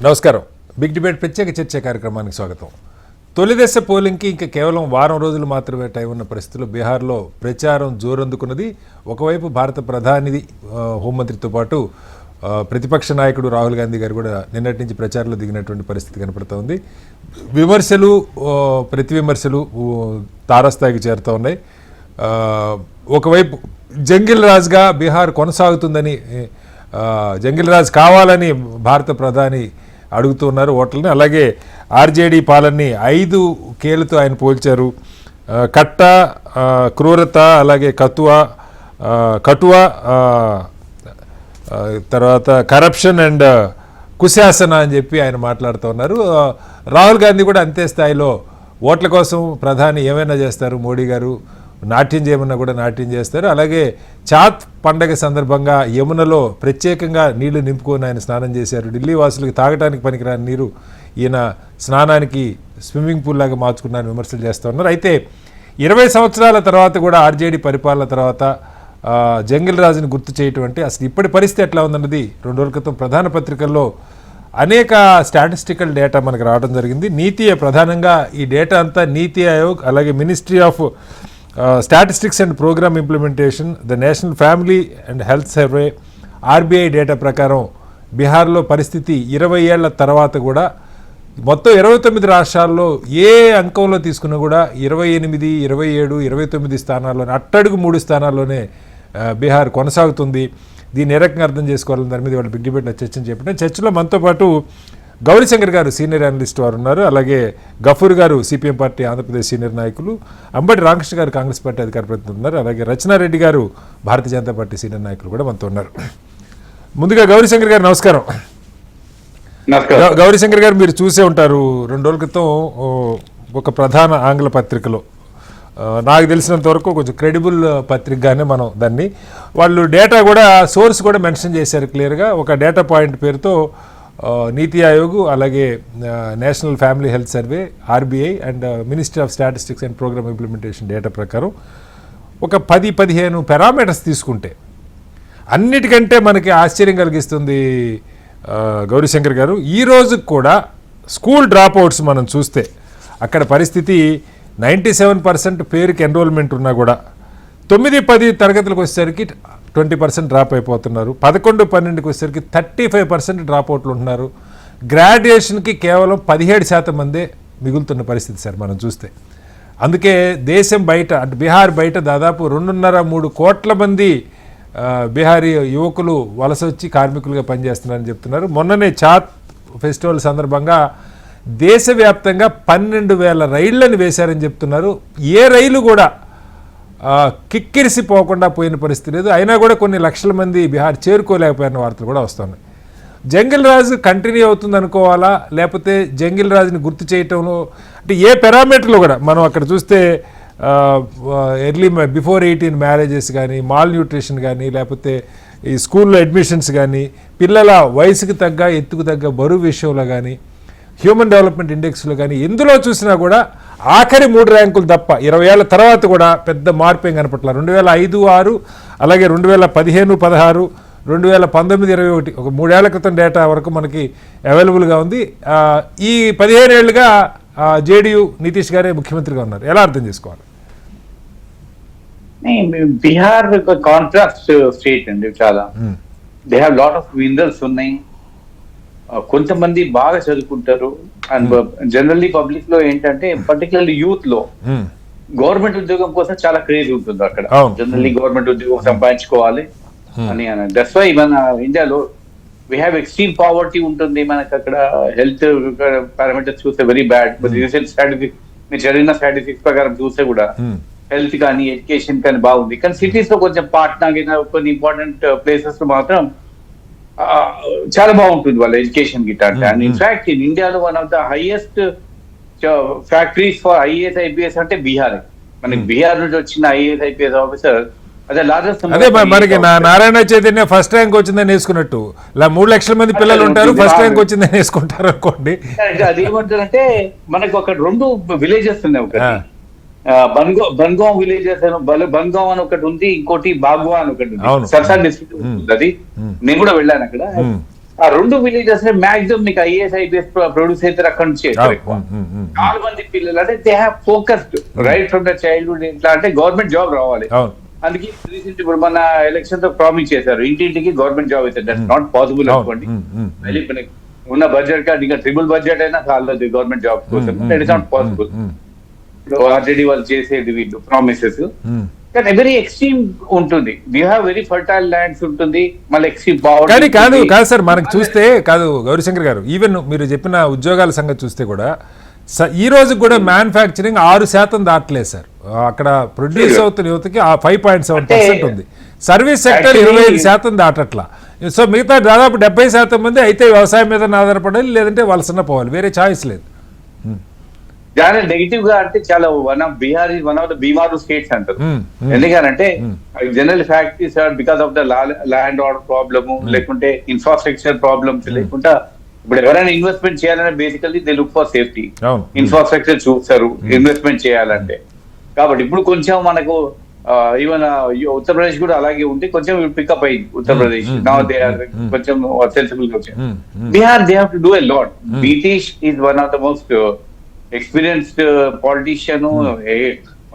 నమస్కారం. Big debate ప్రత్యేక చర్చ కార్యక్రమానికి స్వాగతం. తొలిదశ పోలింగ్కి ఇంకా కేవలం వారం రోజులు మాత్రమే టైం ఉన్న పరిస్థితుల్లో బీహార్లో ప్రచారం జోరందుకున్నది. ఒకవైపు భారత ప్రధాని హోంమంత్రితో పాటు ప్రతిపక్ష నాయకుడు రాహుల్ గాంధీ గారు కూడా నిన్నటి నుంచి ప్రచారంలో దిగినటువంటి పరిస్థితి కనపడుతూ ఉంది. విమర్శలు ప్రతి విమర్శలు తారాస్థాయికి చేరుతూ ఉన్నాయి. ఒకవైపు జంగిల్ రాజ్గా బీహార్ కొనసాగుతుందని, జంగిల్ రాజ్ కావాలని భారత ప్రధాని అడుగుతున్నారు ఓట్లని. అలాగే ఆర్జేడీ పాలనని 5 కేలతో ఆయన పోల్చారు. కట్ట, క్రూరత, అలాగే కటువా, తర్వాత కరప్షన్ అండ్ కుశాసన అని చెప్పి ఆయన మాట్లాడుతూ ఉన్నారు. రాహుల్ గాంధీ కూడా అంతే స్థాయిలో ఓట్ల కోసం ప్రధాని ఏమైనా చేస్తారు, మోడీ గారు నాట్యం చేయమన్నా కూడా నాట్యం చేస్తారు. అలాగే చాత్ పండగ సందర్భంగా యమునలో ప్రత్యేకంగా నీళ్లు నింపుకొని ఆయన స్నానం చేశారు. ఢిల్లీ వాసులకు తాగడానికి పనికిరాని నీరు ఈయన స్నానానికి స్విమ్మింగ్ పూల్ లాగా మార్చుకున్నారని విమర్శలు చేస్తూ ఉన్నారు. అయితే 20 సంవత్సరాల తర్వాత కూడా ఆర్జేడీ పరిపాలన తర్వాత జంగిల్ రాజుని గుర్తు చేయటం అంటే అసలు ఇప్పటి పరిస్థితి ఎట్లా ఉందన్నది 2 రోజుల క్రితం ప్రధాన పత్రికల్లో అనేక స్టాటిస్టికల్ డేటా మనకు రావడం జరిగింది. ప్రధానంగా ఈ డేటా అంతా నీతి ఆయోగ్, అలాగే ministry of statistics and programme implementation, the national family and health survey, RBI data ప్రకారం బీహార్లో పరిస్థితి 20 ఏళ్ల తర్వాత కూడా మొత్తం 29 రాష్ట్రాల్లో ఏ అంకంలో తీసుకున్నా కూడా 28, 27, 29 స్థానాల్లోనే, అట్టడుగు 3 స్థానాల్లోనే బీహార్ కొనసాగుతుంది. దీన్ని ఏ రకంగా అర్థం చేసుకోవాలని దాని మీద వాళ్ళు బిగ్ డిబేట్లో చర్చను చెప్పిన చర్చలో మనతో పాటు గౌరీశంకర్ గారు సీనియర్ అనలిస్ట్ వారు ఉన్నారు. అలాగే గఫూర్ గారు సిపిఎం పార్టీ ఆంధ్రప్రదేశ్ సీనియర్ నాయకులు, అంబటి రామకృష్ణ గారు కాంగ్రెస్ పార్టీ అధికార ప్రతినిధి ఉన్నారు. అలాగే రచనారెడ్డి గారు భారతీయ జనతా పార్టీ సీనియర్ నాయకులు కూడా మనతో ఉన్నారు. ముందుగా గౌరీశంకర్ గారు నమస్కారం. గౌరీశంకర్ గారు, మీరు చూసే ఉంటారు 2 రోజుల క్రితం ఒక ప్రధాన ఆంగ్ల పత్రికలో, నాకు తెలిసినంత వరకు కొంచెం క్రెడిబుల్ పత్రికగానే మనం దాన్ని, వాళ్ళు డేటా కూడా సోర్స్ కూడా మెన్షన్ చేశారు క్లియర్గా. ఒక డేటా పాయింట్ పేరుతో నీతి ఆయోగ్, అలాగే national family health survey, RBI and ministry of statistics and programme implementation data ప్రకారం ఒక 10-15 పారామీటర్స్ తీసుకుంటే అన్నిటికంటే మనకి ఆశ్చర్యం కలిగిస్తుంది గౌరీశంకర్ గారు. ఈ రోజు కూడా స్కూల్ డ్రాప్ అవుట్స్ మనం చూస్తే అక్కడ పరిస్థితి 97% పేరుకి ఎన్రోల్మెంట్ ఉన్నా కూడా 9-10 తరగతులకు వచ్చేసరికి 20% డ్రాప్ అయిపోతున్నారు. 11-12కి వచ్చేసరికి 35% డ్రాప్ అవుట్లు ఉంటున్నారు. గ్రాడ్యుయేషన్కి కేవలం 17% మందే మిగులుతున్న పరిస్థితి సార్ మనం చూస్తే. అందుకే దేశం బయట, అంటే బీహార్ బయట దాదాపు 2.5-3 కోట్ల మంది బీహారీ యువకులు వలస వచ్చి కార్మికులుగా పనిచేస్తున్నారని చెప్తున్నారు. మొన్ననే చాత్ ఫెస్టివల్ సందర్భంగా దేశవ్యాప్తంగా 12,000 రైళ్లను వేశారని చెప్తున్నారు. ఏ రైలు కూడా కిక్కిరిసిపోకుండా పోయిన పరిస్థితి లేదు. అయినా కూడా కొన్ని లక్షల మంది బీహార్ చేరుకోలేకపోయిన వార్తలు కూడా వస్తున్నాయి. జంగిల్ రాజు కంటిన్యూ అవుతుంది అనుకోవాలా, లేకపోతే జంగిల్ రాజుని గుర్తు చేయటంలో అంటే ఏ పారామీటర్లో కూడా మనం అక్కడ చూస్తే బిఫోర్ 18 మ్యారేజెస్ కానీ, మాల్ న్యూట్రిషన్ కానీ, లేకపోతే ఈ స్కూల్లో అడ్మిషన్స్ కానీ, పిల్లల వయసుకు తగ్గ ఎత్తుకు తగ్గ బరువు విషయంలో కానీ, హ్యూమన్ డెవలప్మెంట్ ఇండెక్స్లో కానీ ఎందులో చూసినా కూడా ఆఖరి 3 ర్యాంకులు తప్ప 20 ఏళ్ల తర్వాత కూడా పెద్ద మార్పు ఏం కనపట్లేదు. 2005-6, అలాగే 2015-16, 2019-21 ఒక 3 ఏళ్ల క్రితం డేటా వరకు మనకి అవైలబుల్గా ఉంది. ఈ 15 ఏళ్ళుగా జేడీయూ నితీష్ గారే ముఖ్యమంత్రిగా ఉన్నారు. ఎలా అర్థం చేసుకోవాలి? బీహార్ కాంట్రాస్ట్ స్టేట్ అండి. చాలా they have lot of winners ఉన్నాయి. కొంతమంది బాగా చదువుకుంటారు అండ్ జనరల్లీ పబ్లిక్ లో ఏంటంటే పర్టికులర్లీ యూత్ లో గవర్నమెంట్ ఉద్యోగం కోసం చాలా క్రేజ్ ఉంటుంది అక్కడ. జనరల్లీ గవర్నమెంట్ ఉద్యోగం సంపాదించుకోవాలి అని. దట్స్ వై మన ఇండియాలో వీ హ్యావ్ ఎక్స్ట్రీమ్ పావర్టీ ఉంటుంది. మనకి అక్కడ హెల్త్ పారామీటర్స్ చూస్తే వెరీ బ్యాడ్. రీసెంట్ స్టాటిస్టిక్స్, మీరు చదివిన స్టాటిస్టిక్స్ ప్రకారం చూస్తే కూడా హెల్త్ కానీ ఎడ్యుకేషన్ కానీ బాగుంది. కానీ సిటీస్ లో కొంచెం పాట్నా కొన్ని ఇంపార్టెంట్ ప్లేసెస్ లో మాత్రం చాలా బాగుంటుంది వాళ్ళ ఎడ్యుకేషన్ గిట్ట. అండ్ ఇన్ఫాక్ట్ ఇన్ ఇండియాలో one of the highest factories for IAS IPS అంటే బీహార్. మనకి బీహార్ నుంచి వచ్చిన ఐఏఎస్ ఐపీఎస్ ఆఫీసర్ అదే లార్జెస్ట్. అదే మనకి నారాయణ చైతన్య ఫస్ట్ ర్యాంక్ వచ్చిందని వేసుకున్నట్టు, ఇలా 3 లక్షల మంది పిల్లలు ఉంటారు, ఫస్ట్ ర్యాంక్ వచ్చిందని వేసుకుంటారు అనుకోండి. అది ఏమంటారంటే మనకు ఒక 2 విలేజెస్ ఉన్నాయి. ఒకటి బన్గాం విలేజెస్, బన్గాం అని ఒకటి ఉంది, ఇంకోటి బాగ్వా అని ఒకటి ఉంది. సర్సా డిస్ట్రిక్ట్ అది. నేను కూడా వెళ్ళాను అక్కడ. ఆ 2 విలేజెస్ మాక్సిమం మీకు ఐఏఎస్ ఐపీఎస్ ప్రొడ్యూస్ అయితే అక్కడ నుంచి చేస్తారు ఎక్కువ. చాలా మంది పిల్లలు అంటే they have focused right from the childhood. ఎట్లా అంటే గవర్నమెంట్ జాబ్ రావాలి. అందుకే రీసెంట్ ఇప్పుడు మన ఎలక్షన్ తో ప్రామిస్ చేశారు ఇంటింటికి గవర్నమెంట్ జాబ్ అయితే. దట్స్ నాట్ పాసిబుల్ అనుకోండి. ఉన్న బడ్జెట్ కాదు ఇంకా ట్రిపుల్ బడ్జెట్ అయినా కాలేదు గవర్నమెంట్ జాబ్ కోసం. That is not possible. Already వాళ్ళు చేసేది వీళ్ళు ప్రామిసెస్ కానీ వెరీ ఎక్స్ట్రీమ్ ఉంటుంది. You have very fertile lands ఉంటుంది, మళ్ళీ ఎక్స్ట్రీమ్ పవర్. కానీ కాదు సార్, మనకు చూస్తే కాదు గౌరీశంకర్ గారు, ఈవెన్ మీరు చెప్పిన ఉద్యోగాల సంగతి చూస్తే కూడా ఈ రోజు కూడా మ్యానుఫ్యాక్చరింగ్ 6% దాటలేదు సార్. అక్కడ ప్రొడ్యూస్ అవుతున్న యువతకి 5.7% ఉంది. Service sector 25% దాటట్లా. సో మిగతా దాదాపు 70% మంది అయితే వ్యవసాయం మీద ఆధారపడాలి, లేదంటే వలసన పోవాలి, వేరే ఛాయిస్ లేదు. చాలా నెగిటివ్ గా అంటే చాలా Bihar is one of the BIMARU states అంటారు. ఎందుకంటే general factories are because of the land order problem, లేకుంటే ఇన్ఫ్రాస్ట్రక్చర్ ప్రాబ్లమ్స్, లేకుంటే ఇప్పుడు ఎవరైనా ఇన్వెస్ట్మెంట్ చేయాలంటే basically they look for safety. Infrastructure చూస్తారు ఇన్వెస్ట్మెంట్ చేయాలంటే. కాబట్టి ఇప్పుడు కొంచెం మనకు ఈవెన్ ఉత్తరప్రదేశ్ కూడా అలాగే ఉంది, కొంచెం పికప్ అయింది ఉత్తరప్రదేశ్. నౌ దే ఆర్ కొంచెం సెన్సిబుల్ గా వచ్చాయి. Bihar they have to do a lot. Nitish is one of the most experienced politician,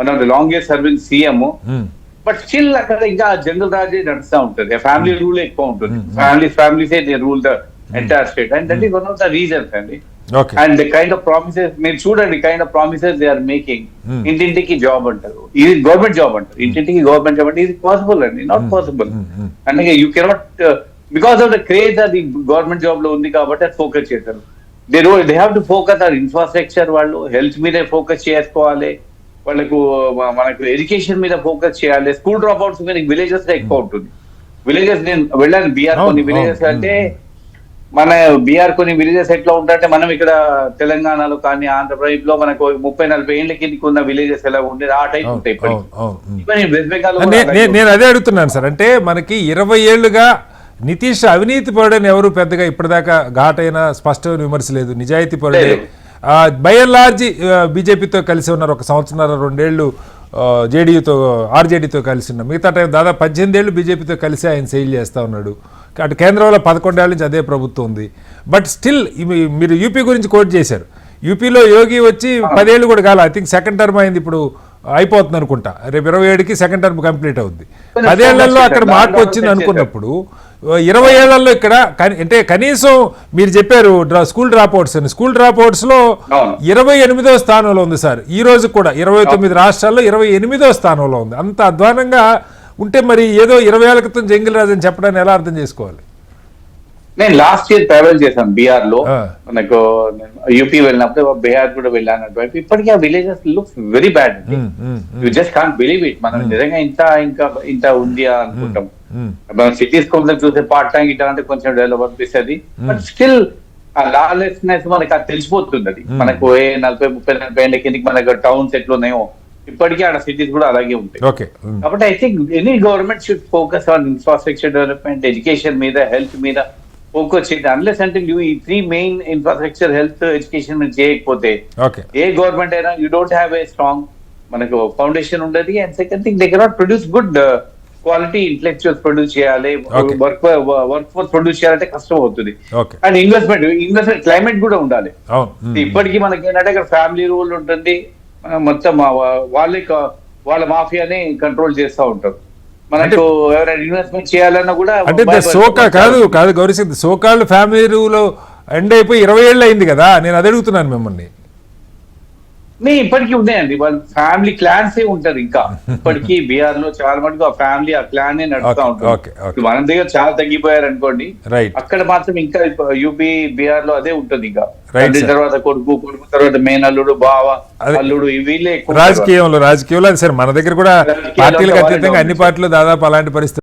one of the longest serving CM. But still అక్కడ ఇంకా జనరల్ రాజే నడుస్తూ ఉంటుంది. ఫ్యామిలీ రూల్ ఎక్కువ ఉంటుంది. Families they rule the entire state and that is one of the reasons అండి. And the kind of promises మీరు చూడండి, kind of promises they are making. ఇంటింటికి జాబ్ అంటారు, ఇది గవర్నమెంట్ జాబ్ అంటారు. ఇంటింటికి గవర్నమెంట్ జాబ్ అంటే ఇది పాసిబుల్ అండి? Not possible. అంటే you cannot because of the craze అది గవర్నమెంట్ జాబ్ లో ఉంది కాబట్టి అది ఫోకస్ చేశారు. They have to focus on infrastructure. వాళ్ళు హెల్త్ మీదే ఫోకస్ చేసుకోవాలి, వాళ్ళకు మనకు ఎడ్యుకేషన్ మీద ఫోకస్ చేయాలి. స్కూల్ డ్రాప్ అవుట్స్ మీద విలేజెస్ లో ఎక్కువ ఉంటుంది. విలేజెస్ నేను వెళ్ళాను బీహార్ కొన్ని విలేజెస్ అంటే మన బీహార్ కొన్ని విలేజెస్ ఎట్లా ఉంటాయంటే మనం ఇక్కడ తెలంగాణలో కానీ ఆంధ్రప్రదేశ్ లో మనకు 30-40 ఏళ్ల కిందకి ఉన్న విలేజెస్ ఎలా ఉండేది ఆ టైప్ ఉంటాయి. వెస్ట్ బెంగాల్ నేను అదే అడుగుతున్నాను సార్. అంటే మనకి 20 ఏళ్లుగా నితీష్ అవినీతి పరుడని ఎవరు పెద్దగా ఇప్పటిదాకా ఘాటైన స్పష్టమైన విమర్శ లేదు. నిజాయితీ పరుడే. బై అండ్ లార్జ్ బీజేపీతో కలిసి ఉన్నారు. 1 సంవత్సరం 2 ఏళ్ళు జేడీయూతో ఆర్జేడీతో కలిసి ఉన్నారు. మిగతా టైం దాదాపు 18 ఏళ్ళు బీజేపీతో కలిసి ఆయన సెయిల్ చేస్తూ ఉన్నాడు. అటు కేంద్రంలో 11 ఏళ్ళ నుంచి అదే ప్రభుత్వం ఉంది. బట్ స్టిల్ మీరు యూపీ గురించి కోట్ చేశారు. యూపీలో యోగి వచ్చి 10 ఏళ్ళు కూడా కాదు, ఐ థింక్ సెకండ్ టర్మ్ అయింది, ఇప్పుడు అయిపోతుంది అనుకుంటా. రేపు 27కి సెకండ్ టర్మ్ కంప్లీట్ అవుద్ది. 10 ఏళ్లలో అక్కడ మార్పు వచ్చింది అనుకున్నప్పుడు 20 ఏళ్లలో ఇక్కడ అంటే కనీసం మీరు చెప్పారు స్కూల్ డ్రాప్ అవుట్స్ అని. స్కూల్ డ్రాప్ అవుట్స్ లో 28వ స్థానంలో ఉంది సార్. ఈ రోజు కూడా 29 రాష్ట్రాల్లో 28వ స్థానంలో ఉంది. అంత అధ్వానంగా ఉంటే మరి ఏదో 20 ఏళ్ల క్రితం జంగిల్ రాజు అని చెప్పడాన్ని ఎలా అర్థం చేసుకోవాలి? నేను లాస్ట్ ఇయర్ ట్రావెల్ చేశాను బీహార్ లో. మనకు యూపీ వెళ్ళినప్పుడు బీహార్ కూడా వెళ్ళాను. ఇప్పటికీ ఆ villages looks very bad. You just can't believe it. మనం నిజంగా ఇంత ఉంది అనుకుంటాం. మనం సిటీస్ కొంచెం చూసే పార్ట్ టైం ఇట్లా అంటే కొంచెం డెవలప్ అనిపిస్తుంది. బట్ స్టిల్ ఆ లాలెస్నెస్ మనకి అది తెలిసిపోతుంది. అది మనకు 40-30-40 ఏళ్ళ కిందకి మనకు టౌన్స్ ఎట్లా ఉన్నాయో ఇప్పటికీ ఆడ సిటీస్ కూడా అలాగే ఉంటాయి. కాబట్టి I think any government should focus on infrastructure development, education మీద, హెల్త్ మీద ఫోకస్ చేయండి. అన్లెస్ అంటే ఈ 3 మెయిన్ ఇన్ఫ్రాస్ట్రక్చర్, హెల్త్, ఎడ్యుకేషన్ మీద చేయకపోతే ఏ గవర్నమెంట్ అయినా you don't have a strong మనకు ఫౌండేషన్ ఉండదు. And second thing they cannot produce good quality intellectuals produce చేయాలి. వర్క్ ఫోర్స్ ప్రొడ్యూస్ చేయాలంటే కష్టం అవుతుంది. అండ్ ఇన్వెస్ట్మెంట్ క్లైమేట్ కూడా ఉండాలి. ఇప్పటికీ మనకి ఏంటంటే ఇక్కడ ఫ్యామిలీ రూల్ ఉంటుంది. మొత్తం వాళ్ళ మాఫియాని కంట్రోల్ చేస్తూ ఉంటారు. మనకు ఎవరైనా ఇన్వెస్ట్మెంట్ చేయాలన్నా కూడా అంటే కాదు Gauri Shankar, so called family rule end అయిపోయి 20 ఏళ్ళు అయింది కదా. నేను అది అడుగుతున్నాను మిమ్మల్ని. ఇప్పటికీ ఉన్నాయండి వాళ్ళ ఫ్యామిలీ క్లాన్స్ ఏ ఉంటారు. ఇంకా ఇప్పటికీ బీహార్ లో చాలా మటుకు ఆ ఫ్యామిలీ ఆ క్లాన్ నడుస్తూ ఉంటుంది. మన దగ్గర చాలా తగ్గిపోయారు అనుకోండి, అక్కడ మాత్రం ఇంకా యూపీ బీహార్ లో అదే ఉంటుంది. ఇంకా తర్వాత కొడుకు తర్వాత మేనల్లుడు, బావ, అల్లుడు, వీళ్ళే రాజకీయంలో సరే మన దగ్గర కూడా పార్టీలకు అతీతంగా అన్ని పార్టీలు దాదాపు అలాంటి పరిస్థితి.